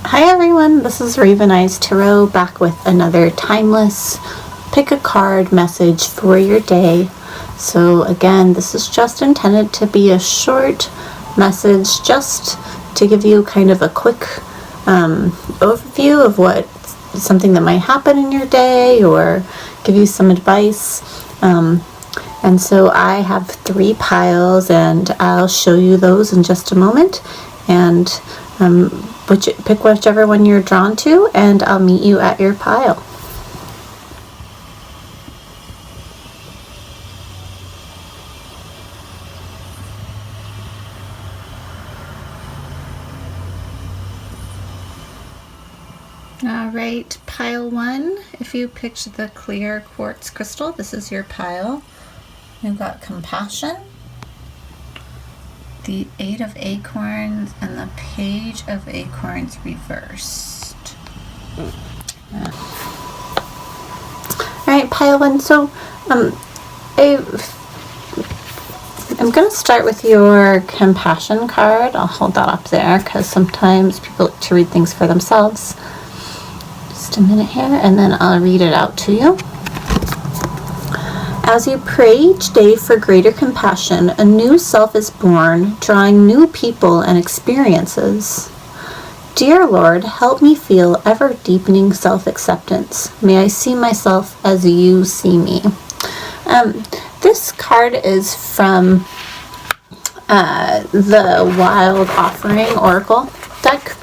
Hi everyone, this is raveneyestarot back with another timeless pick a card message for your day. So again, this is just intended to be a short message just to give you kind of a quick overview of what something that might happen in your day or give you some advice. And so I have 3 piles and I'll show you those in just a moment. And pick whichever one you're drawn to, and I'll meet you at your pile. All right, pile 1. If you picked the clear quartz crystal, this is your pile. You've got compassion, the 8 of acorns, and the page of acorns reversed. Alright, pile 1. So I'm going to start with your compassion card. I'll hold that up there because sometimes people like to read things for themselves. Just a minute here, and then I'll read it out to you. As you pray each day for greater compassion, a new self is born, drawing new people and experiences. Dear Lord, help me feel ever-deepening self-acceptance. May I see myself as you see me. This card is from the Wild Offering Oracle deck,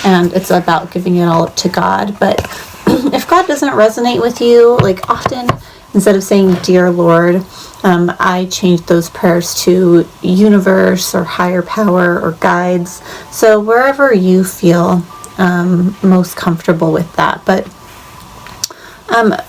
and it's about giving it all up to God. But if God doesn't resonate with you, like often, instead of saying, Dear Lord, I change those prayers to universe or higher power or guides. So wherever you feel most comfortable with that. But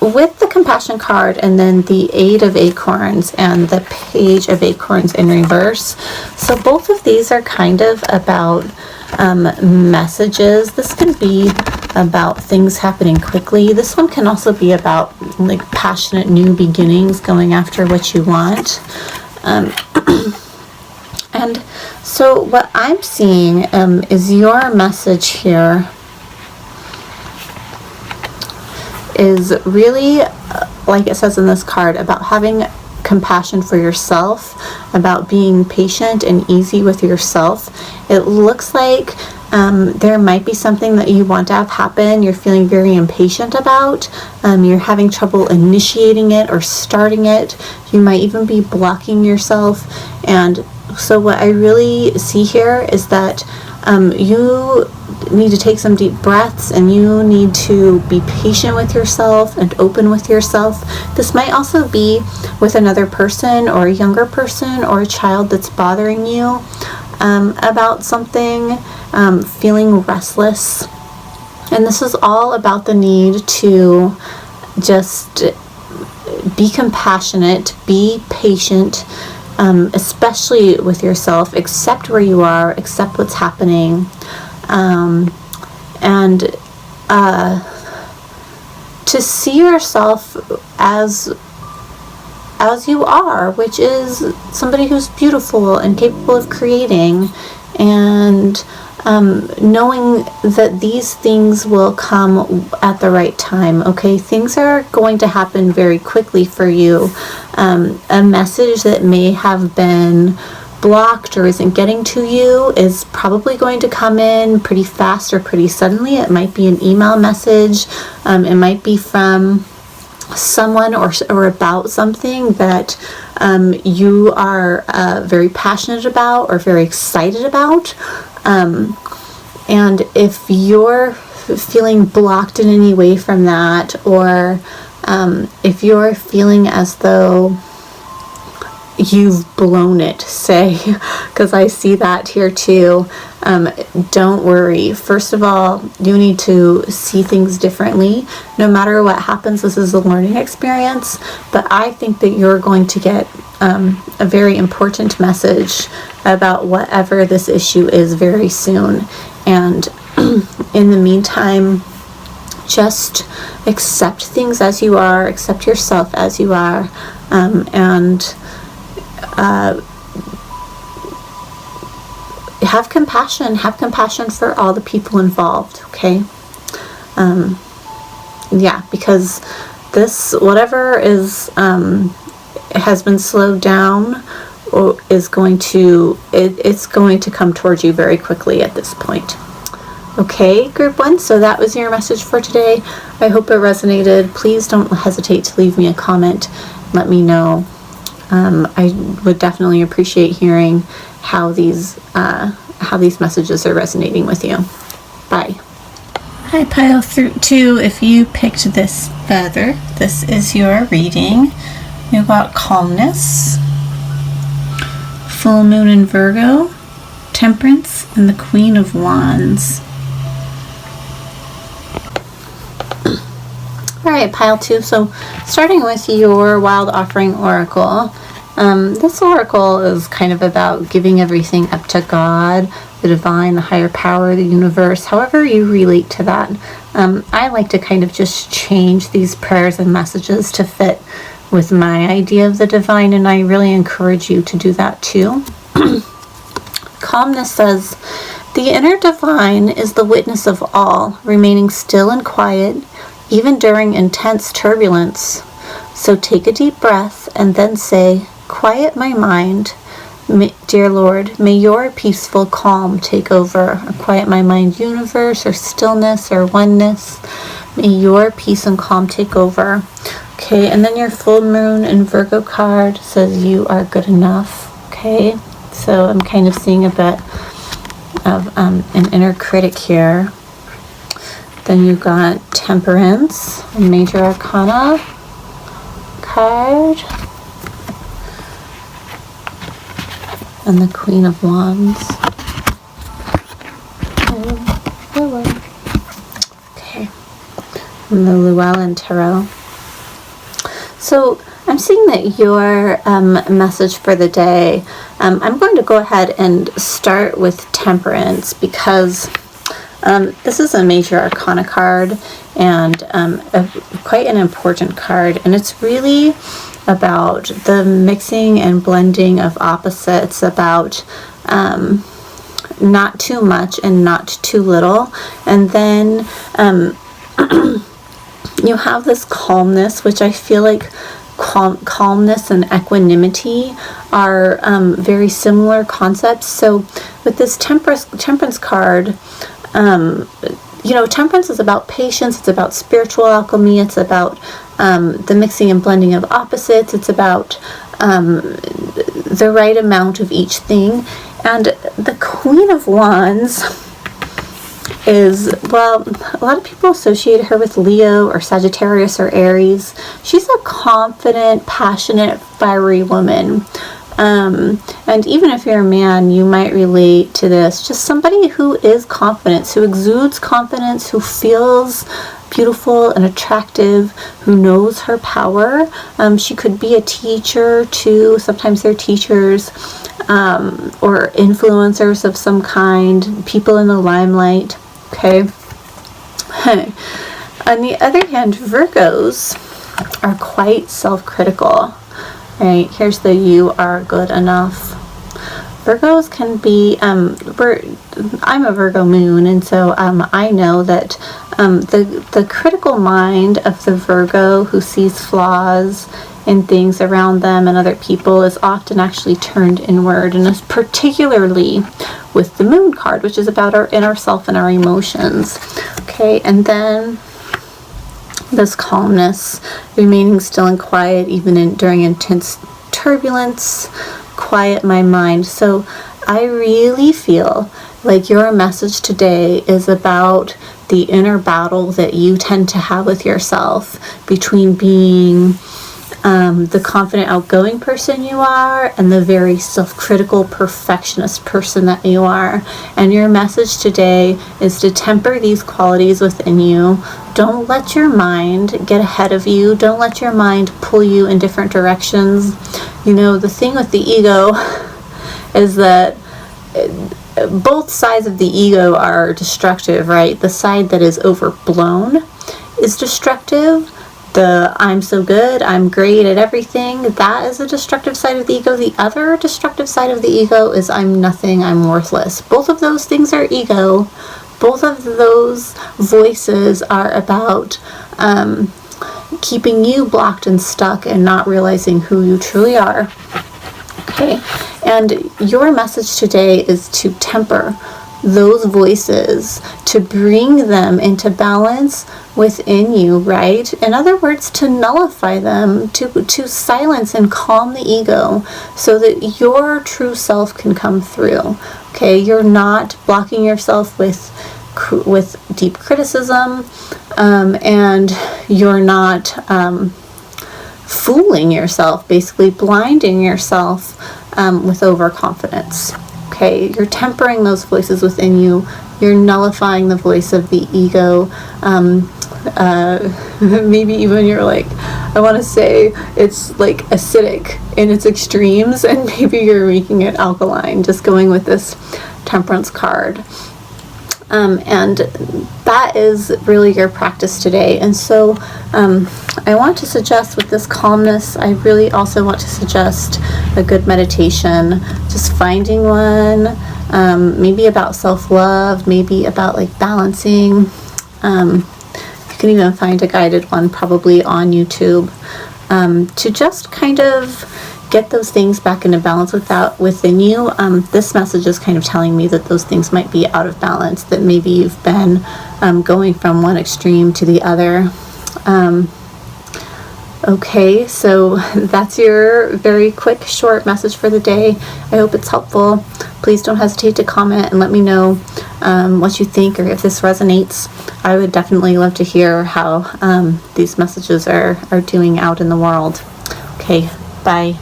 with the compassion card and then the 8 of acorns and the page of acorns in reverse. So both of these are kind of about messages. This can be about things happening quickly. This one can also be about like passionate new beginnings, going after what you want. And so what I'm seeing is your message here is really, like it says in this card, about having compassion for yourself, about being patient and easy with yourself. It looks like there might be something that you want to have happen, you're feeling very impatient about, you're having trouble initiating it or starting it, you might even be blocking yourself. And so what I really see here is that you need to take some deep breaths and you need to be patient with yourself and open with yourself. This might also be with another person or a younger person or a child that's bothering you about something, feeling restless. And this is all about the need to just be compassionate, be patient, especially with yourself. Accept where you are, accept what's happening, and to see yourself as you are, which is somebody who's beautiful and capable of creating, and knowing that these things will come at the right time. Okay, things are going to happen very quickly for you. A message that may have been blocked or isn't getting to you is probably going to come in pretty fast or pretty suddenly. It might be an email message, it might be from someone or about something that you are very passionate about or very excited about. And if you're feeling blocked in any way from that, or if you're feeling as though you've blown it, say, because I see that here too, don't worry. First of all, you need to see things differently. No matter what happens, this is a learning experience, but I think that you're going to get a very important message about whatever this issue is very soon. And in the meantime, just accept things as you are, accept yourself as you are, and have compassion for all the people involved, okay? Yeah, because this, whatever is has been slowed down, or is going to, it's going to come towards you very quickly at this point. Okay, group 1, so that was your message for today. I hope it resonated. Please don't hesitate to leave me a comment. Let me know. I would definitely appreciate hearing how these messages are resonating with you. Bye. Hi, pile 2. If you picked this feather, this is your reading. You got calmness, full moon in Virgo, temperance, and the Queen of Wands. Alright, pile 2. So starting with your Wild Offering Oracle. This oracle is kind of about giving everything up to God, the divine, the higher power, the universe, however you relate to that. I like to kind of just change these prayers and messages to fit with my idea of the divine, and I really encourage you to do that too. Calmness says, the inner divine is the witness of all, remaining still and quiet, even during intense turbulence. So take a deep breath and then say, quiet my mind, dear Lord, may your peaceful calm take over. Or quiet my mind, universe, or stillness, or oneness. May your peace and calm take over. Okay, and then your full moon in Virgo card says you are good enough. Okay, so I'm kind of seeing a bit of an inner critic here. Then you got temperance, a major arcana card, and the Queen of Wands. Okay, and the Llewellyn Tarot. So I'm seeing that your message for the day, I'm going to go ahead and start with temperance, because this is a major arcana card, and quite an important card, and it's really about the mixing and blending of opposites, about not too much and not too little. And then you have this calmness, which I feel like calmness and equanimity are very similar concepts. So with this temperance card, temperance is about patience, it's about spiritual alchemy, it's about the mixing and blending of opposites, it's about the right amount of each thing. And the Queen of Wands is, well, a lot of people associate her with Leo or Sagittarius or Aries. She's a confident, passionate, fiery woman. And even if you're a man, you might relate to this. Just somebody who is confident, who exudes confidence, who feels beautiful and attractive, who knows her power. She could be a teacher too. Sometimes they're teachers or influencers of some kind, people in the limelight. Okay. On the other hand, Virgos are quite self-critical. Right, here's the you are good enough. Virgos can be, I'm a Virgo moon, and so I know that the critical mind of the Virgo who sees flaws in things around them and other people is often actually turned inward, and particularly with the moon card, which is about our inner self and our emotions. Okay, and then this calmness, remaining still and quiet even during intense turbulence, quiet my mind. So I really feel like your message today is about the inner battle that you tend to have with yourself between being the confident, outgoing person you are and the very self-critical, perfectionist person that you are. And your message today is to temper these qualities within you. Don't let your mind get ahead of you. Don't let your mind pull you in different directions. You know, the thing with the ego is that both sides of the ego are destructive, right? The side that is overblown is destructive, the I'm so good, I'm great at everything, that is a destructive side of the ego. The other destructive side of the ego is I'm nothing, I'm worthless. Both of those things are ego. Both of those voices are about keeping you blocked and stuck and not realizing who you truly are. Okay, and your message today is to temper those voices, to bring them into balance within you, right? In other words, to nullify them, to silence and calm the ego so that your true self can come through. Okay, you're not blocking yourself with deep criticism, and you're not fooling yourself, basically blinding yourself with overconfidence. Okay, you're tempering those voices within you. You're nullifying the voice of the ego. Maybe even you're like, I want to say it's like acidic in its extremes, and maybe you're making it alkaline, just going with this temperance card. And that is really your practice today. And so I want to suggest with this calmness, I really also want to suggest a good meditation, just finding one, maybe about self-love, maybe about like balancing. You can even find a guided one probably on YouTube, to just kind of get those things back into balance within you. This message is kind of telling me that those things might be out of balance, that maybe you've been going from one extreme to the other. Okay, so that's your very quick, short message for the day. I hope it's helpful. Please don't hesitate to comment and let me know what you think, or if this resonates. I would definitely love to hear how these messages are doing out in the world. Okay, bye.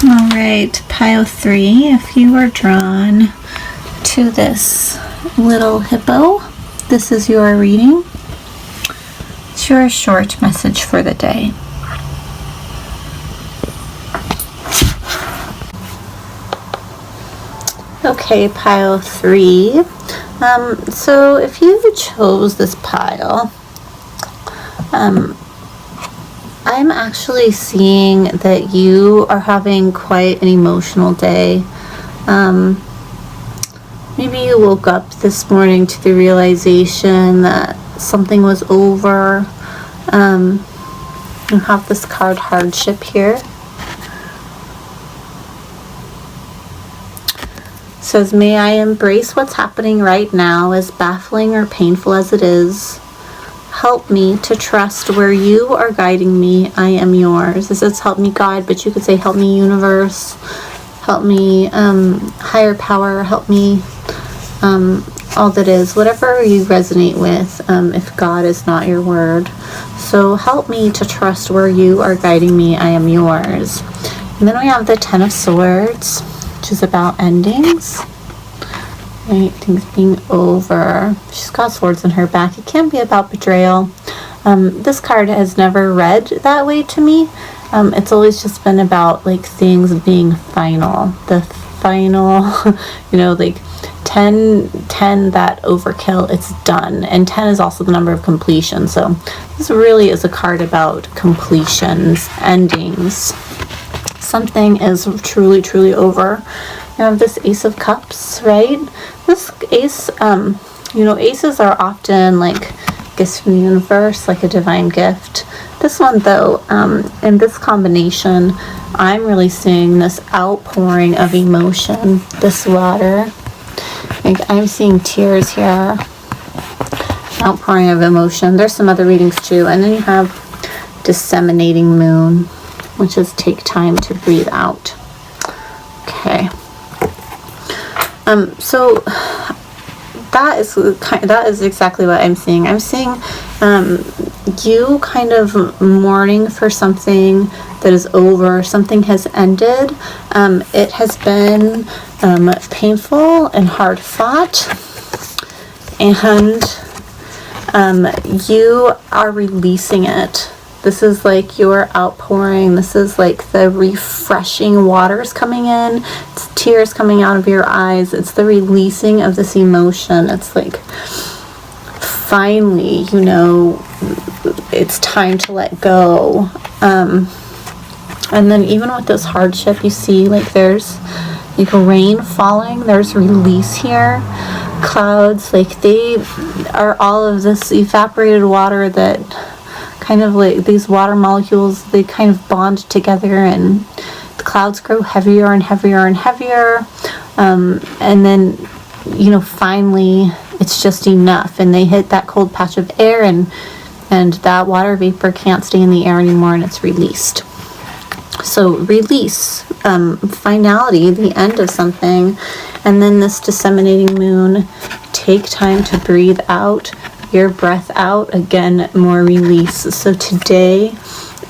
All right, pile 3, if you were drawn to this little hippo, this is your reading. It's your short message for the day. Okay, pile 3. So if you chose this pile, I'm actually seeing that you are having quite an emotional day. Maybe you woke up this morning to the realization that something was over. You have this card hardship here. It says, may I embrace what's happening right now, as baffling or painful as it is. Help me to trust where you are guiding me. I am yours. This says help me God, but you could say help me universe, help me higher power, help me all that is, whatever you resonate with, if God is not your word. So help me to trust where you are guiding me. I am yours. And then we have the 10 of Swords, which is about endings. Right, things being over. She's got swords in her back. It can be about betrayal. This card has never read that way to me. It's always just been about like things being final. The final, like 10, that overkill, it's done. And 10 is also the number of completion. So this really is a card about completions, endings. Something is truly, truly over. You have this Ace of Cups, right? This ace, aces are often like gifts from the universe, like a divine gift. This one, though, in this combination, I'm really seeing this outpouring of emotion, this water. Like, I'm seeing tears here, outpouring of emotion. There's some other readings, too. And then you have disseminating moon, which is take time to breathe out. Okay. So that is exactly what I'm seeing. I'm seeing you kind of mourning for something that is over. Something has ended. It has been painful and hard fought, and you are releasing it. This is like your outpouring. This is like the refreshing waters coming in. It's tears coming out of your eyes. It's the releasing of this emotion. It's like finally, you know, it's time to let go. And then even with this hardship, you see, like, there's like rain falling, there's release here. Clouds, like, they are all of this evaporated water that kind of, like, these water molecules, they kind of bond together, and the clouds grow heavier and heavier and heavier. And then, you know, finally it's just enough, and they hit that cold patch of air, and that water vapor can't stay in the air anymore, and it's released. So release, finality, the end of something. And then this disseminating moon, take time to breathe out your breath out. Again, more release. So today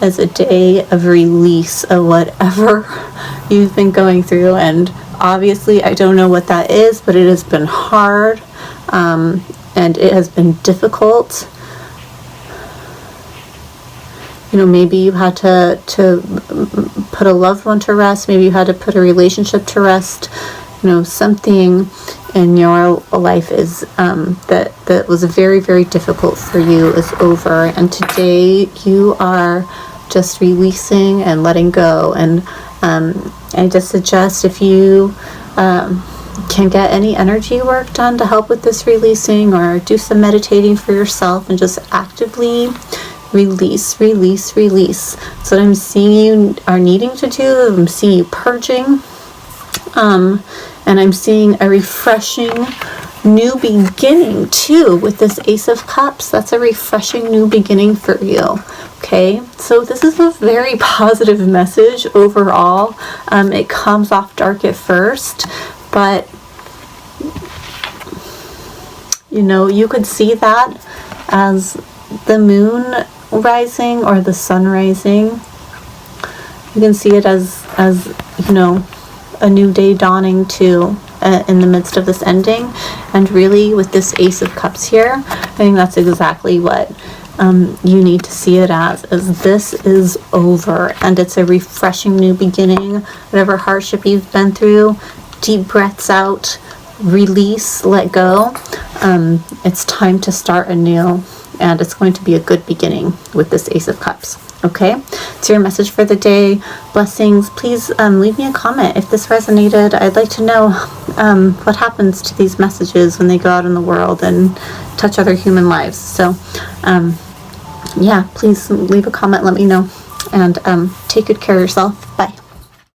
is a day of release of whatever you've been going through. And obviously, I don't know what that is, but it has been hard, and it has been difficult. You know, maybe you had to put a loved one to rest. Maybe you had to put a relationship to rest. You know, something in your life is that was very, very difficult for you is over. And today you are just releasing and letting go. And I just suggest, if you can get any energy work done to help with this releasing, or do some meditating for yourself and just actively release, release, release. So what I'm seeing you are needing to do, I'm seeing you purging, and I'm seeing a refreshing new beginning too with this Ace of Cups. That's a refreshing new beginning for you. Okay, so this is a very positive message overall. It comes off dark at first, but you know, you could see that as the moon rising or the sun rising. You can see it as you know, a new day dawning too, in the midst of this ending. And really, with this Ace of Cups here, I think that's exactly what you need to see it as this is over, and it's a refreshing new beginning. Whatever hardship you've been through, deep breaths out, release, let go. It's time to start anew, and it's going to be a good beginning with this Ace of Cups. Okay, it's your message for the day. Blessings. Please leave me a comment if this resonated. I'd like to know what happens to these messages when they go out in the world and touch other human lives. So yeah, please leave a comment, let me know, and take good care of yourself. Bye.